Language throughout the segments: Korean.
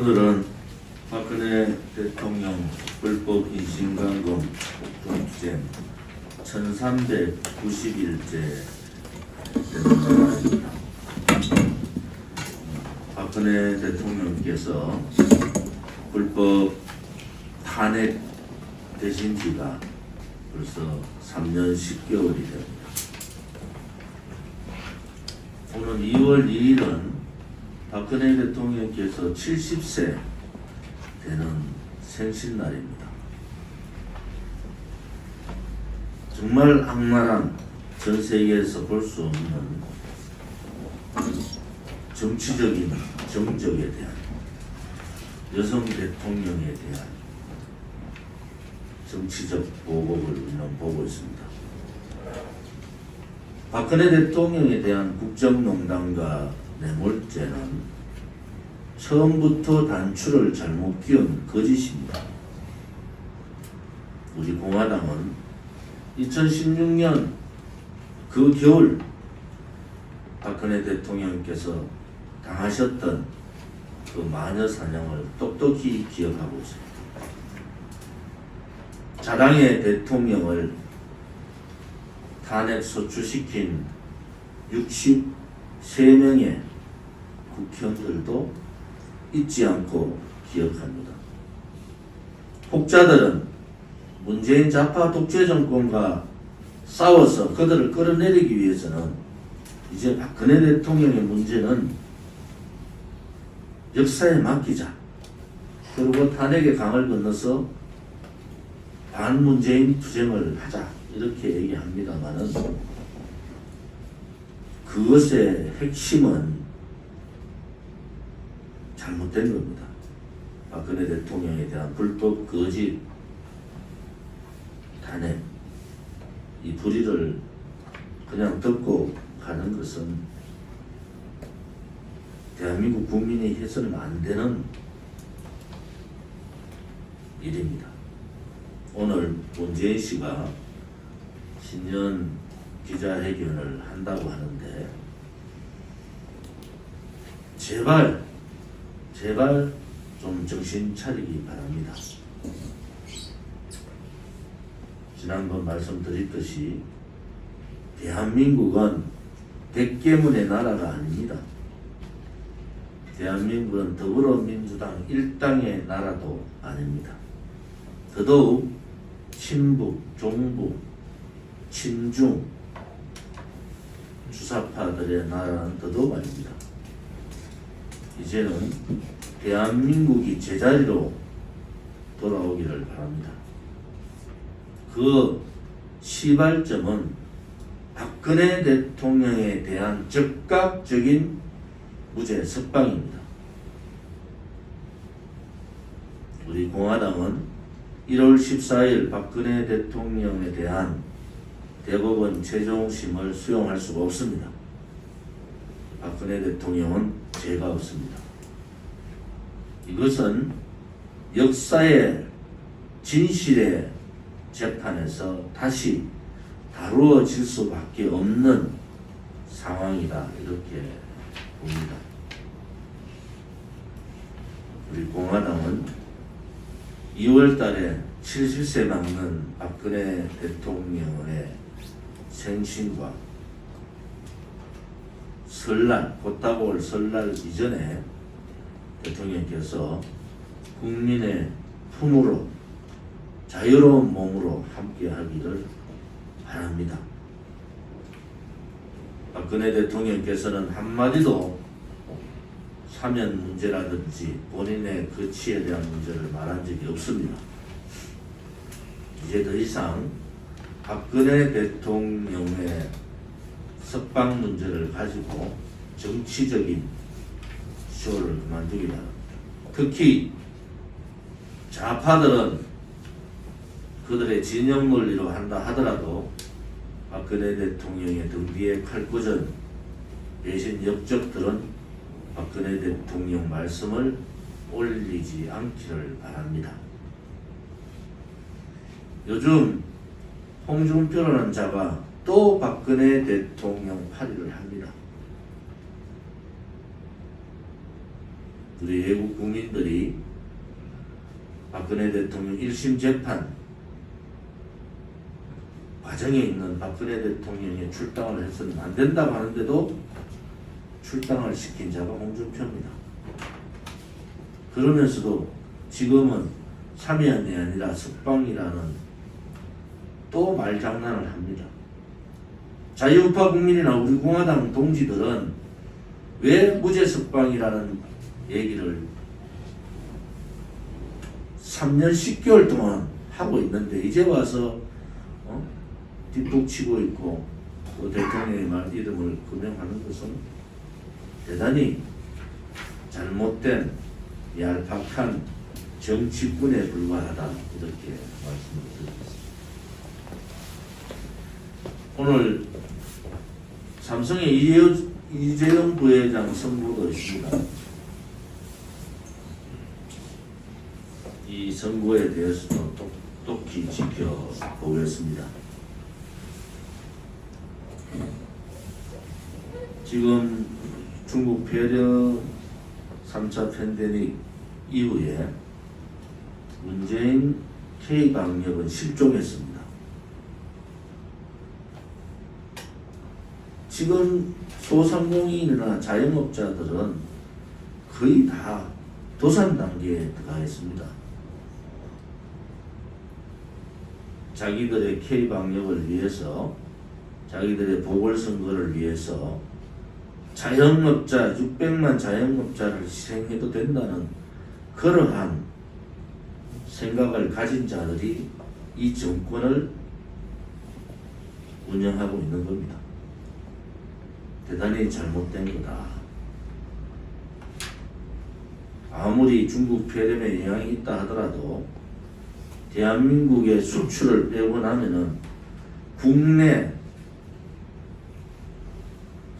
오늘은 박근혜 대통령 불법 인신감금 폭동투쟁 1390일째 되는 날입니다. 박근혜 대통령께서 불법 탄핵 되신 지가 벌써 3년 10개월이 됩니다. 오늘 2월 2일은 박근혜 대통령께서 70세 되는 생신날입니다. 정말 악랄한, 전 세계에서 볼 수 없는 정치적인 정적에 대한, 여성 대통령에 대한 정치적 보복을 우리는 보고 있습니다. 박근혜 대통령에 대한 국정농단과 뇌물죄는 처음부터 단추를 잘못 끼운 거짓입니다. 우리 공화당은 2016년 그 겨울 박근혜 대통령께서 당하셨던 그 마녀 사냥을 똑똑히 기억하고 있습니다. 자당의 대통령을 탄핵 소추시킨 63명의 국회의원들도 잊지 않고 기억합니다. 혹자들은 문재인 좌파 독재 정권과 싸워서 그들을 끌어내리기 위해서는 이제 박근혜 대통령의 문제는 역사에 맡기자, 그리고 탄핵의 강을 건너서 반문재인 투쟁을 하자, 이렇게 얘기합니다만은 그것의 핵심은 잘못된 겁니다. 박근혜 대통령에 대한 불법 거짓 탄핵, 이 불의를 그냥 덮고 가는 것은 대한민국 국민이 해서는 안 되는 일입니다. 오늘 문재인 씨가 신년 기자회견을 한다고 하는데 제발 좀 정신 차리기 바랍니다. 지난번 말씀드렸듯이 대한민국은 백개문의 나라가 아닙니다. 대한민국은 더불어민주당 일당의 나라도 아닙니다. 더더욱 친북, 종북, 친중 주사파들의 나라는 더더욱 아닙니다. 이제는 대한민국이 제자리로 돌아오기를 바랍니다. 그 시발점은 박근혜 대통령에 대한 즉각적인 무죄 석방입니다. 우리 공화당은 1월 14일 박근혜 대통령에 대한 대법원 최종심을 수용할 수가 없습니다. 박근혜 대통령은 죄가 없습니다. 이것은 역사의 진실의 재판에서 다시 다루어질 수밖에 없는 상황이다, 이렇게 봅니다. 우리 공화당은 2월 달에 70세 맞는 박근혜 대통령의 생신과 설날, 곧 다가올 설날 이전에 대통령께서 국민의 품으로 자유로운 몸으로 함께 하기를 바랍니다. 박근혜 대통령께서는 한마디도 사면 문제라든지 본인의 거취에 대한 문제를 말한 적이 없습니다. 이제 더 이상 박근혜 대통령의 석방 문제를 가지고 정치적인 쇼를 그만두기 바랍니다. 특히 좌파들은 그들의 진영 논리로 한다 하더라도 박근혜 대통령의 등 뒤에 칼꽂은 배신 역적들은 박근혜 대통령 말씀을 올리지 않기를 바랍니다. 요즘 홍준표라는 자가 또 박근혜 대통령 파리를 합니다. 우리 외국 국민들이 박근혜 대통령 1심 재판 과정에 있는 박근혜 대통령의 출당을 해서는 안 된다고 하는데도 출당을 시킨 자가 홍준표입니다. 그러면서도 지금은 참여연이 아니라 석방이라는 또 말장난을 합니다. 자유우파 국민이나 우리 공화당 동지들은 왜 무죄 석방이라는 얘기를 3년 10개월 동안 하고 있는데 이제 와서 뒷북치고 있고 또 대통령의 말 이름을 금명하는 것은 대단히 잘못된 얄팍한 정치꾼에 불과하다 이렇게 말씀을 드리겠습니다. 오늘 삼성의 이재용 부회장 선고도 있습니다. 이 선고에 대해서도 똑똑히 지켜보겠습니다. 지금 중국 폐렴 3차 팬데믹 이후에 문재인 K방역은 실종했습니다. 지금 소상공인이나 자영업자들은 거의 다 도산 단계에 들어가 있습니다. 자기들의 K방역을 위해서 자기들의 보궐선거를 위해서 자영업자 600만 자영업자를 희생해도 된다는 그러한 생각을 가진 자들이 이 정권을 운영하고 있는 겁니다. 대단히 잘못된 거다. 아무리 중국 폐렴에 영향이 있다 하더라도 대한민국의 수출을 빼고 나면은 국내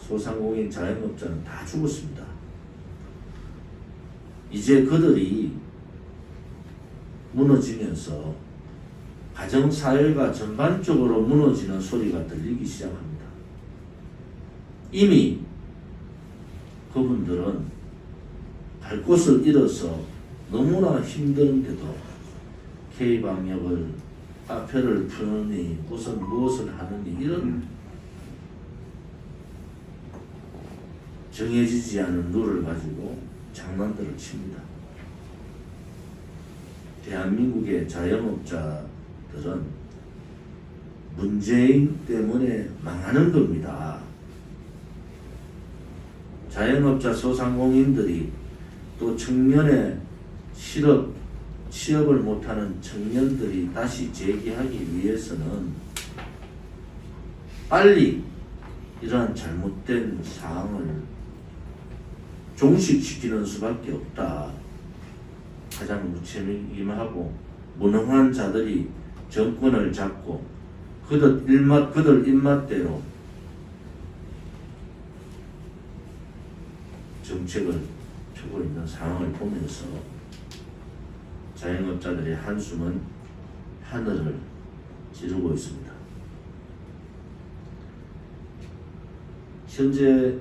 소상공인 자영업자는 다 죽었습니다. 이제 그들이 무너지면서 가정사회가 전반적으로 무너지는 소리가 들리기 시작합니다. 이미 그분들은 갈 곳을 잃어서 너무나 힘든데도 K방역을 카페를 푸느니 무슨 무엇을 하느니 이런 정해지지 않은 룰을 가지고 장난들을 칩니다. 대한민국의 자영업자들은 문재인 때문에 망하는 겁니다. 자영업자 소상공인들이 또 청년의 취업을 못하는 청년들이 다시 재기하기 위해서는 빨리 이러한 잘못된 사항을 종식시키는 수밖에 없다. 가장 무책임하고 무능한 자들이 정권을 잡고 그들 입맛대로 정책을 펴고 있는 상황을 보면서 자영업자들의 한숨은 하늘을 찌르고 있습니다. 현재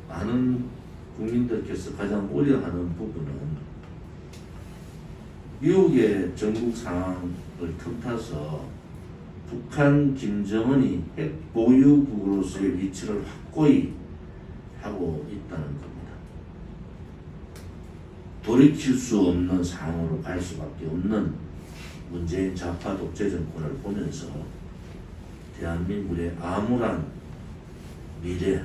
많은 국민들께서 가장 우려하는 부분은 미국의 전국 상황을 틈타서 북한 김정은이 핵 보유국으로서의 위치를 확고히 하고 있다는 겁니다. 돌이킬 수 없는 상황으로 갈 수밖에 없는 문재인 좌파 독재 정권을 보면서 대한민국의 암울한 미래,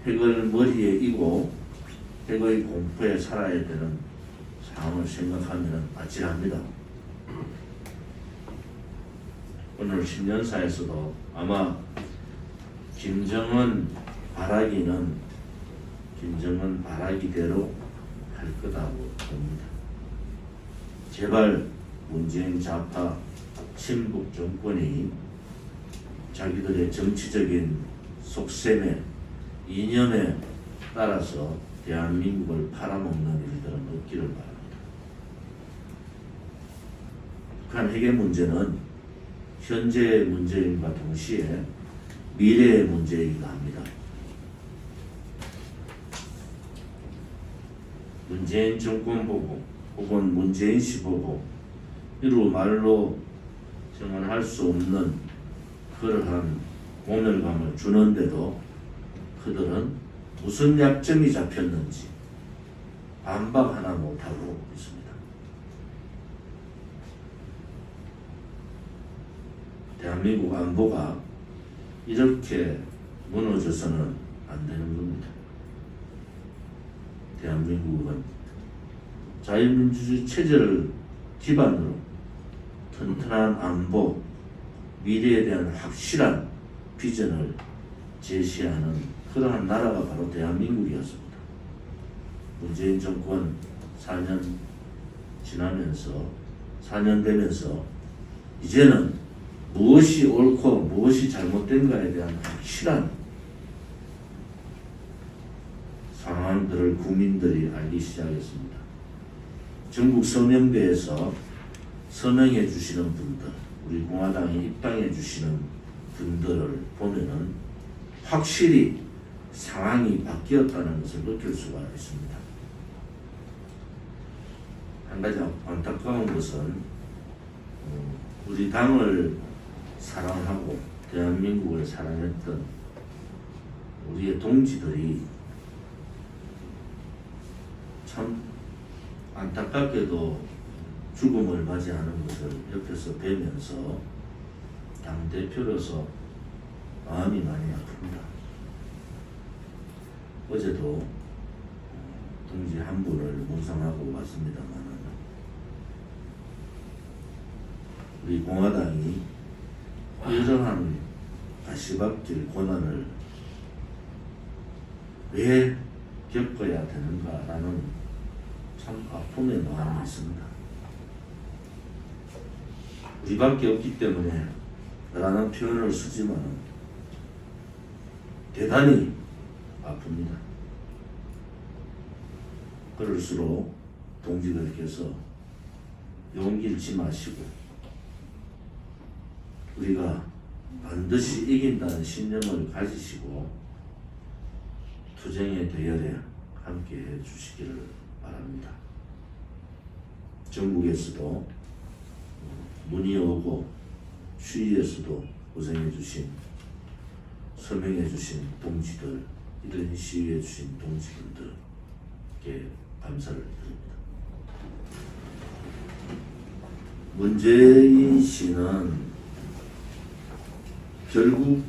핵을 머리에 이고 핵의 공포에 살아야 되는 상황을 생각하면 아찔합니다. 오늘 신년사에서도 아마 김정은 바라기대로 할 거라고 봅니다. 제발 문재인 좌파 친북 정권이 자기들의 정치적인 속셈에 이념에 따라서 대한민국을 팔아먹는 일들은 없기를 바랍니다. 북한 핵의 문제는 현재의 문제임과 동시에 미래의 문제이기도 합니다. 문재인 정권 보고 혹은 문재인 씨 보고 이루 말로 정말 할 수 없는 그러한 모멸감을 주는데도 그들은 무슨 약점이 잡혔는지 반박 하나 못하고 있습니다. 대한민국 안보가 이렇게 무너져서는 안 되는 겁니다. 대한민국은 자유민주주의 체제를 기반으로 튼튼한 안보, 미래에 대한 확실한 비전을 제시하는 그러한 나라가 바로 대한민국이었습니다. 문재인 정권 4년 지나면서 4년 되면서 이제는 무엇이 옳고 무엇이 잘못된가에 대한 확실한 상황들을 국민들이 알기 시작했습니다. 전국 서명대에서 서명해 주시는 분들, 우리 공화당에 입당해 주시는 분들을 보면은 확실히 상황이 바뀌었다는 것을 느낄 수가 있습니다. 한 가지 안타까운 것은 우리 당을 사랑하고 대한민국을 사랑했던 우리의 동지들이 참 안타깝게도 죽음을 맞이하는 것을 옆에서 뵈면서 당대표로서 마음이 많이 아픕니다. 어제도 동지 한 분을 묵상하고 왔습니다만 우리 공화당이 이러한 가시밭길 고난을 왜 겪어야 되는가라는 참 아픔의 마음이 있습니다. 우리밖에 없기 때문에 라는 표현을 쓰지만 대단히 아픕니다. 그럴수록 동지들께서 용기 잃지 마시고 우리가 반드시 이긴다는 신념을 가지시고 투쟁의 대열에 함께 해 주시기를 바랍니다. 전국에서도 문의 오고 추위에서도 고생해 주신 서명해 주신 동지들, 이런 시위해 주신 동지분들께 감사를 드립니다. 문재인 씨는 결국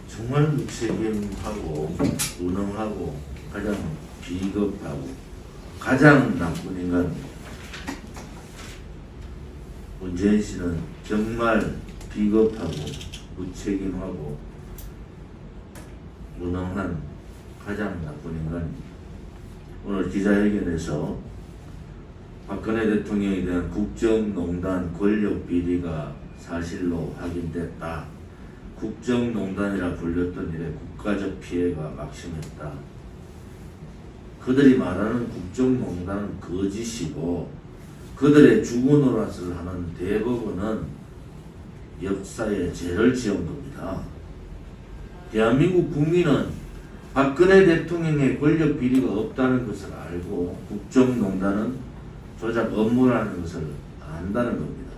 정말 무책임하고 무능하고 가장 비겁하고 가장 나쁜 인간입니다. 문재인 씨는 정말 비겁하고 무책임하고 무능한 가장 나쁜 인간입니다. 오늘 기자회견에서 박근혜 대통령에 대한 국정농단 권력 비리가 사실로 확인됐다. 국정농단이라 불렸던 일에 국가적 피해가 막심했다. 그들이 말하는 국정농단은 거짓이고 그들의 주거노릇을 하는 대부분은 역사에 죄를 지은 겁니다. 대한민국 국민은 박근혜 대통령의 권력 비리가 없다는 것을 알고 국정농단은 조작 업무라는 것을 안다는 겁니다.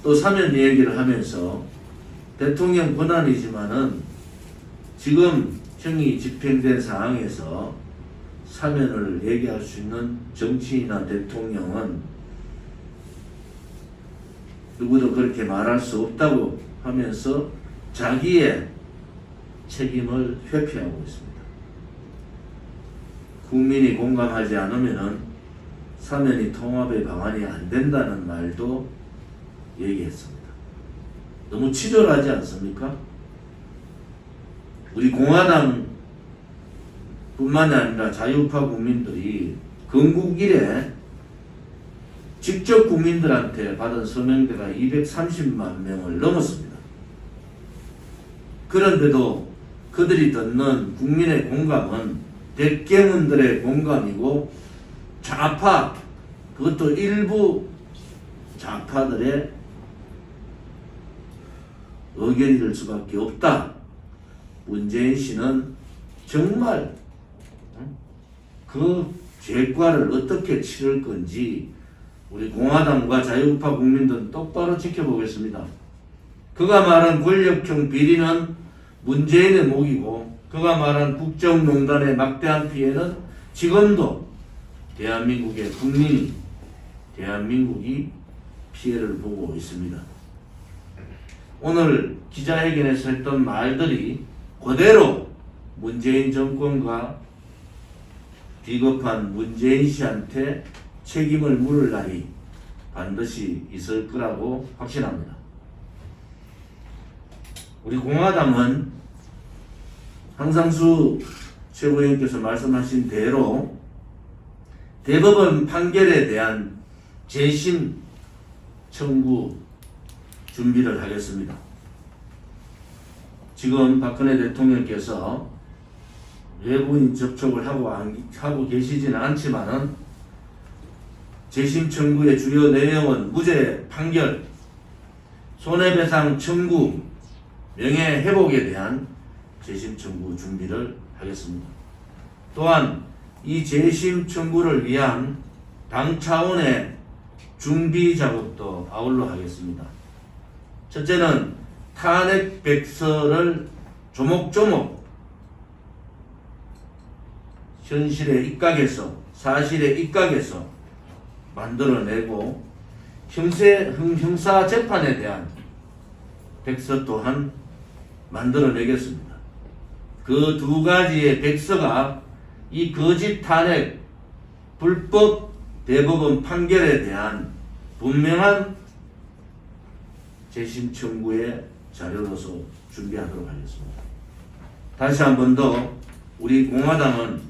또 사면 얘기를 하면서 대통령 권한이지만은 지금 형이 집행된 상황에서 사면을 얘기할 수 있는 정치인이나 대통령은 누구도 그렇게 말할 수 없다고 하면서 자기의 책임을 회피하고 있습니다. 국민이 공감하지 않으면은 사면이 통합의 방안이 안 된다는 말도 얘기했습니다. 너무 치졸하지 않습니까? 우리 공화당 뿐만이 아니라 자유파 국민들이 건국 이래 직접 국민들한테 받은 서명대가 230만 명을 넘었습니다. 그런데도 그들이 듣는 국민의 공감은 백개문들의 공감이고 좌파, 그것도 일부 좌파들의 의견이 될 수밖에 없다. 문재인 씨는 정말 그 죄과를 어떻게 치를 건지 우리 공화당과 자유우파 국민들은 똑바로 지켜보겠습니다. 그가 말한 권력형 비리는 문재인의 목이고 그가 말한 국정농단의 막대한 피해는 지금도 대한민국이 피해를 보고 있습니다. 오늘 기자회견에서 했던 말들이 그대로 문재인 정권과 비겁한 문재인 씨한테 책임을 물을 날이 반드시 있을 거라고 확신합니다. 우리 공화당은 황상수 최고위원께서 말씀하신 대로 대법원 판결에 대한 재심 청구 준비를 하겠습니다. 지금 박근혜 대통령께서 외부인 접촉을 하고 계시지는 않지만은 재심 청구의 주요 내용은 무죄 판결, 손해배상 청구, 명예회복에 대한 재심 청구 준비를 하겠습니다. 또한 이 재심 청구를 위한 당 차원의 준비 작업도 아울러 하겠습니다. 첫째는 탄핵 백서를 조목조목 현실에 입각해서 사실에 입각해서 만들어내고 형사 재판에 대한 백서 또한 만들어내겠습니다. 그 두 가지의 백서가 이 거짓 탄핵 불법 대법원 판결에 대한 분명한 재심 청구의 자료로서 준비하도록 하겠습니다. 다시 한 번 더 우리 공화당은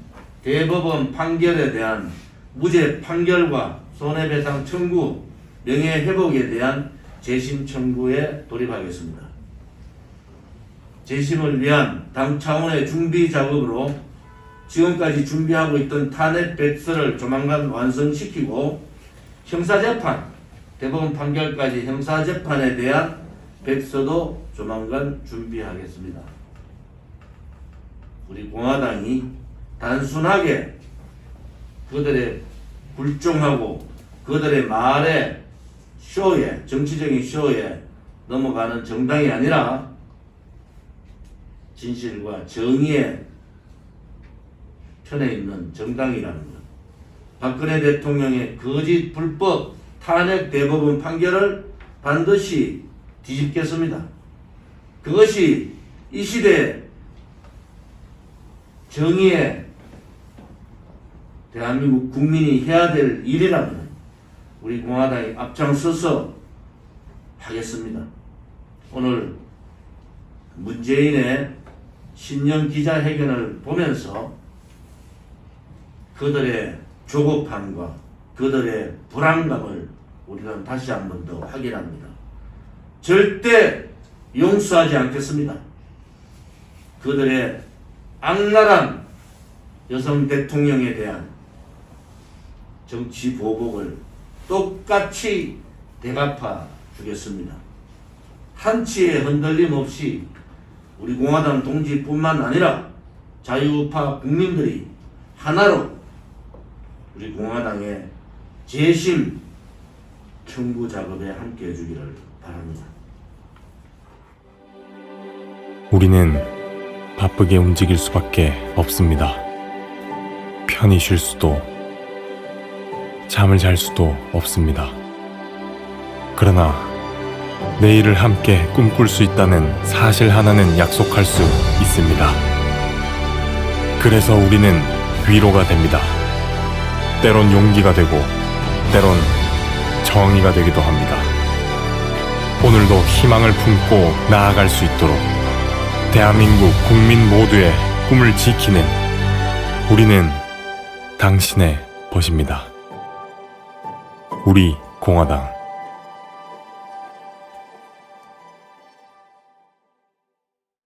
대법원 판결에 대한 무죄 판결과 손해배상 청구, 명예회복에 대한 재심 청구에 돌입하겠습니다. 재심을 위한 당 차원의 준비 작업으로 지금까지 준비하고 있던 탄핵 백서를 조만간 완성시키고 형사재판, 대법원 판결까지 형사재판에 대한 백서도 조만간 준비하겠습니다. 우리 공화당이 단순하게 그들의 굴종하고 그들의 말에 쇼에, 정치적인 쇼에 넘어가는 정당이 아니라 진실과 정의의 편에 있는 정당이라는 것. 박근혜 대통령의 거짓 불법 탄핵 대법원 판결을 반드시 뒤집겠습니다. 그것이 이 시대 정의의 대한민국 국민이 해야 될 일이라면 우리 공화당이 앞장서서 하겠습니다. 오늘 문재인의 신년 기자회견을 보면서 그들의 조급함과 그들의 불안감을 우리는 다시 한 번 더 확인합니다. 절대 용서하지 않겠습니다. 그들의 악랄한 여성 대통령에 대한 정치 보복을 똑같이 대갚아 주겠습니다. 한치의 흔들림 없이 우리 공화당 동지뿐만 아니라 자유우파 국민들이 하나로 우리 공화당의 재심 청구 작업에 함께 해주기를 바랍니다. 우리는 바쁘게 움직일 수밖에 없습니다. 편히 쉴 수도, 잠을 잘 수도 없습니다. 그러나 내일을 함께 꿈꿀 수 있다는 사실 하나는 약속할 수 있습니다. 그래서 우리는 위로가 됩니다. 때론 용기가 되고 때론 정의가 되기도 합니다. 오늘도 희망을 품고 나아갈 수 있도록 대한민국 국민 모두의 꿈을 지키는 우리는 당신의 벗입니다. 우리 공화당